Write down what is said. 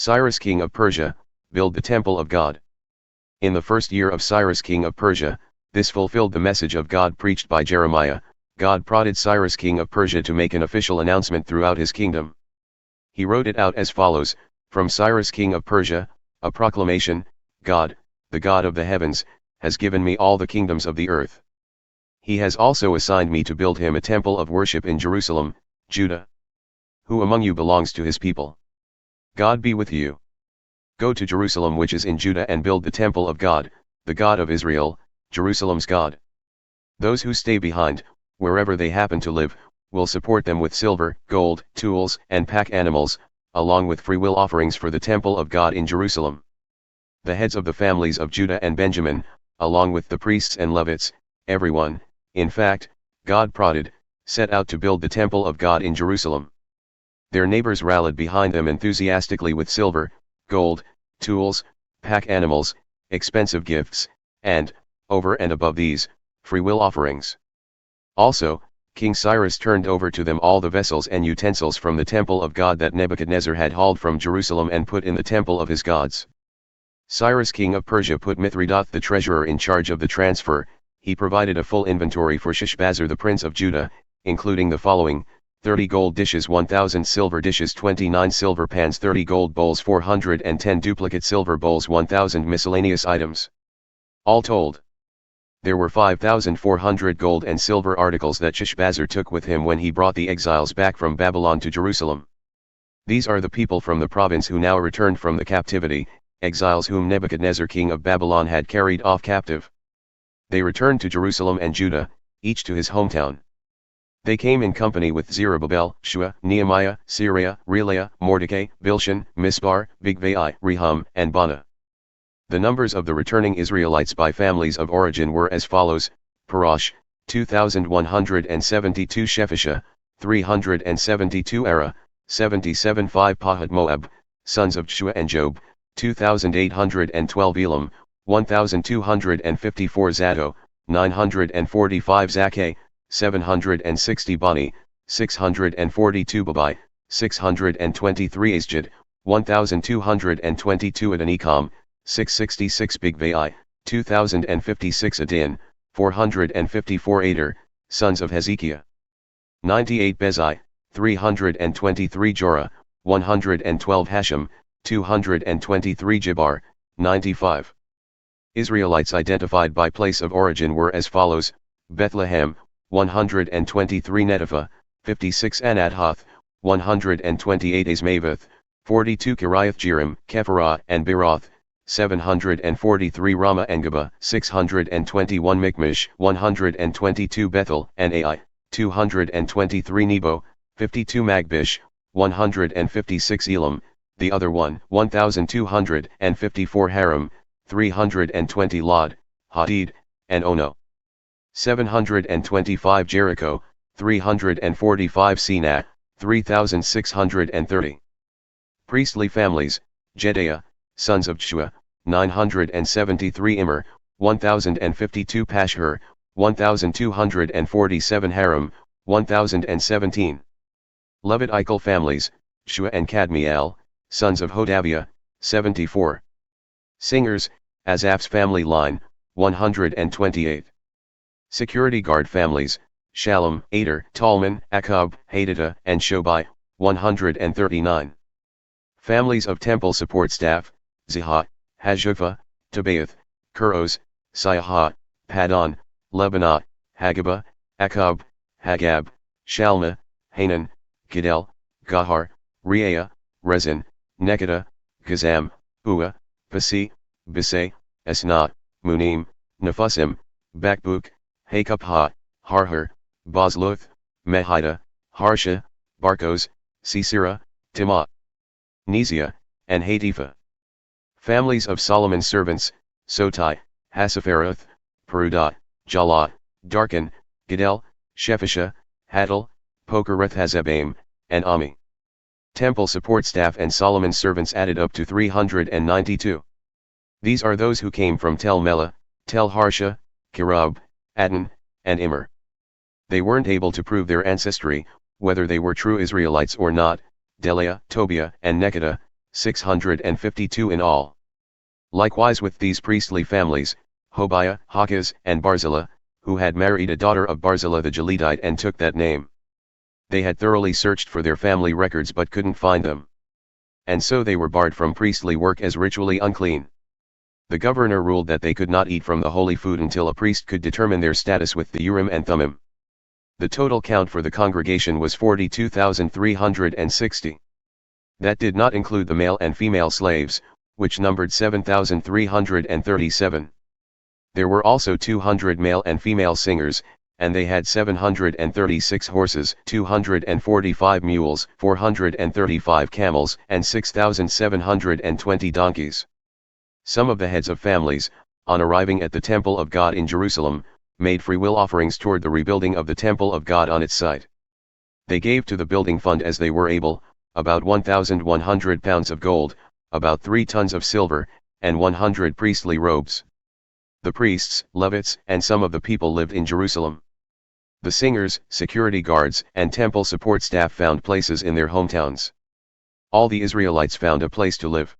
Cyrus king of Persia, build the temple of God. In the first year of Cyrus king of Persia, this fulfilled the message of God preached by Jeremiah. God prodded Cyrus king of Persia to make an official announcement throughout his kingdom. He wrote it out as follows: From Cyrus king of Persia, a proclamation, God, the God of the heavens, has given me all the kingdoms of the earth. He has also assigned me to build him a temple of worship in Jerusalem, Judah. Who among you belongs to his people? God be with you. Go to Jerusalem which is in Judah and build the temple of God, the God of Israel, Jerusalem's God. Those who stay behind, wherever they happen to live, will support them with silver, gold, tools, and pack animals, along with freewill offerings for the temple of God in Jerusalem. The heads of the families of Judah and Benjamin, along with the priests and Levites, everyone, in fact, God prodded, set out to build the temple of God in Jerusalem. Their neighbors rallied behind them enthusiastically with silver, gold, tools, pack animals, expensive gifts, and, over and above these, freewill offerings. Also, King Cyrus turned over to them all the vessels and utensils from the temple of God that Nebuchadnezzar had hauled from Jerusalem and put in the temple of his gods. Cyrus king of Persia put Mithredath the treasurer in charge of the transfer. He provided a full inventory for Sheshbazzar the prince of Judah, including the following: 30 gold dishes, 1,000 silver dishes, 29 silver pans, 30 gold bowls, 410 duplicate silver bowls, 1,000 miscellaneous items. All told, there were 5,400 gold and silver articles that Sheshbazzar took with him when he brought the exiles back from Babylon to Jerusalem. These are the people from the province who now returned from the captivity, exiles whom Nebuchadnezzar king of Babylon had carried off captive. They returned to Jerusalem and Judah, each to his hometown. They came in company with Zerubbabel, Shua, Nehemiah, Seraiah, Reelaiah, Mordecai, Bilshan, Mispar, Bigvai, Rehum, and Bana. The numbers of the returning Israelites by families of origin were as follows: Parash, 2,172; Shephisha, 372; Era, 77; 5 Pahad Moab, sons of Jeshua and Joab, 2,812; Elam, 1,254; Zado, 945; Zakkai, 760; Bani, 642; Babai, 623; Asjad, 1,222; Adonikam, 666; Bigvai, 2,056; Adin, 454; Ader, sons of Hezekiah, 98; Bezai, 323; Jorah, 112; Hashem, 223; Jibbar, 95. Israelites identified by place of origin were as follows: Bethlehem, 123; Netopha, 56; Anathoth, 128; Azmaveth, 42; Kiriath Jearim, Kephirah and Beeroth, 743; Ramah and Geba, 621; Michmash, 122; Bethel and Ai, 223; Nebo, 52; Magbish, 156; Elam, the other one, 1,254; Haram, 320; Lod, Hadid, and Ono, 725; Jericho, 345; Sinah, 3,630. Priestly families: Jedaiah, sons of Jeshua, 973; Immer, 1,052; Pashhur, 1,247; Haram, 1,017. Levitical families: Jeshua and Kadmiel, sons of Hodaviah, 74. Singers: Asaph's family line, 128. Security guard families: Shallum, Ader, Talman, Akub, Hadida, and Shobai, 139. Families of temple support staff: Zihah, Hashupha, Tabaoth, Kuros, Siaha, Padon, Lebanah, Hagaba, Akub, Hagab, Shalma, Hanan, Gidel, Gahar, Reelaiah, Rezin, Nekada, Gazam, Ua, Pasi, Bisay, Esnah, Munim, Nephusim, Bakbuk, Hakupha, Harhur, Bozluth, Mehida, Harsha, Barkos, Sisera, Timah, Nezia, and Hatipha. Families of Solomon's servants: Sotai, Hassapharoth, Perudah, Jalah, Darkan, Gidel, Shephisha, Hatil, Pokereth-Hazzebaim, and Ami. Temple support staff and Solomon's servants added up to 392. These are those who came from Tel Melah, Tel Harsha, Kirub, Adon, and Immer. They weren't able to prove their ancestry, whether they were true Israelites or not. Delaiah, Tobiah, and Nekada, 652 in all. Likewise with these priestly families, Hobiah, Hakaz, and Barzillai, who had married a daughter of Barzillai the Gileadite and took that name. They had thoroughly searched for their family records but couldn't find them. And so they were barred from priestly work as ritually unclean. The governor ruled that they could not eat from the holy food until a priest could determine their status with the Urim and Thummim. The total count for the congregation was 42,360. That did not include the male and female slaves, which numbered 7,337. There were also 200 male and female singers, and they had 736 horses, 245 mules, 435 camels, and 6,720 donkeys. Some of the heads of families, on arriving at the temple of God in Jerusalem, made freewill offerings toward the rebuilding of the temple of God on its site. They gave to the building fund as they were able, about 1,100 pounds of gold, about 3 tons of silver, and 100 priestly robes. The priests, Levites, and some of the people lived in Jerusalem. The singers, security guards, and temple support staff found places in their hometowns. All the Israelites found a place to live.